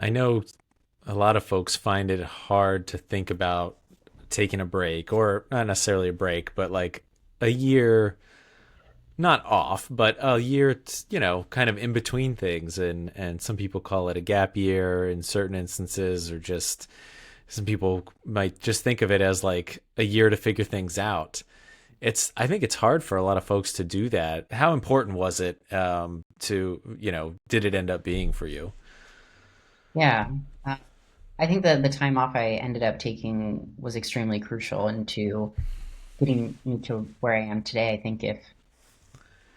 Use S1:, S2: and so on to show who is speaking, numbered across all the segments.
S1: I know a lot of folks find it hard to think about taking a break, or not necessarily a break, but like a year, not off, but a year, kind of in between things. And some people call it a gap year in certain instances, or just some people might just think of it as like a year to figure things out. I think it's hard for a lot of folks to do that. How important was it did it end up being for you?
S2: Yeah. Uh, I think that the time off I ended up taking was extremely crucial into getting me to where I am today. I think if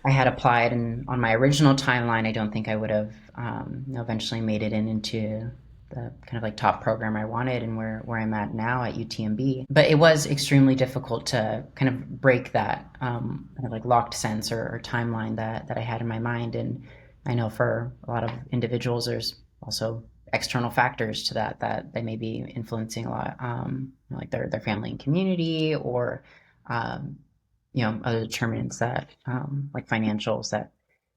S2: I had applied and on my original timeline, I don't think I would have eventually made it into the kind of like top program I wanted and where I'm at now at UTMB. But it was extremely difficult to kind of break that kind of like locked sense or timeline that I had in my mind. And I know for a lot of individuals, there's also external factors to that they may be influencing a lot, like their family and community or um, other determinants that like financials that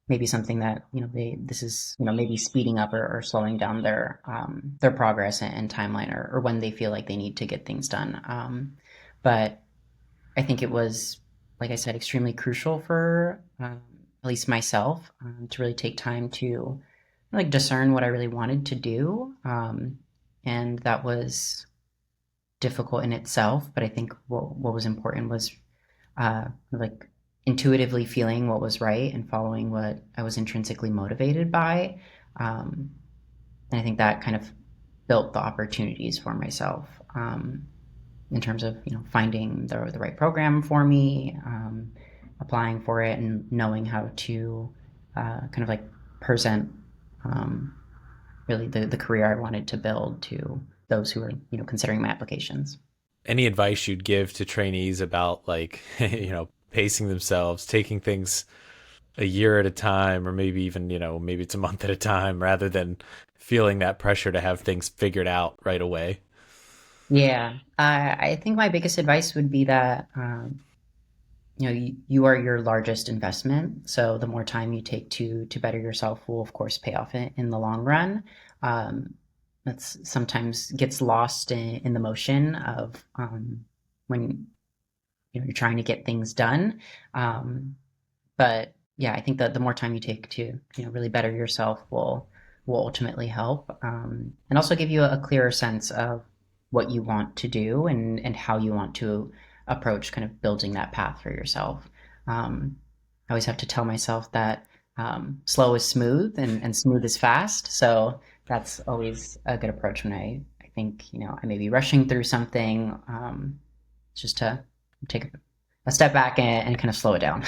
S2: maybe something that this is maybe speeding up or slowing down their progress and timeline or when they feel like they need to get things done. But I think it was, like I said, extremely crucial for at least myself to really take time to like discern what I really wanted to do, and that was difficult in itself. But I think what was important was like intuitively feeling what was right and following what I was intrinsically motivated by. Um, and I think that kind of built the opportunities for myself in terms of finding the right program for me, applying for it, and knowing how to kind of like present um, really the career I wanted to build to those who are considering my applications.
S1: Any advice you'd give to trainees about like pacing themselves, taking things a year at a time, or maybe even maybe it's a month at a time, rather than feeling that pressure to have things figured out right away?
S2: Yeah, I think my biggest advice would be that you are your largest investment. So the more time you take to better yourself will of course pay off in the long run. Um, that's sometimes gets lost in the motion of when you're trying to get things done. Um, but yeah, I think that the more time you take to really better yourself will ultimately help, and also give you a clearer sense of what you want to do and how you want to approach kind of building that path for yourself. I always have to tell myself that slow is smooth and smooth is fast. So that's always a good approach when I think I may be rushing through something, just to take a step back and kind of slow it down.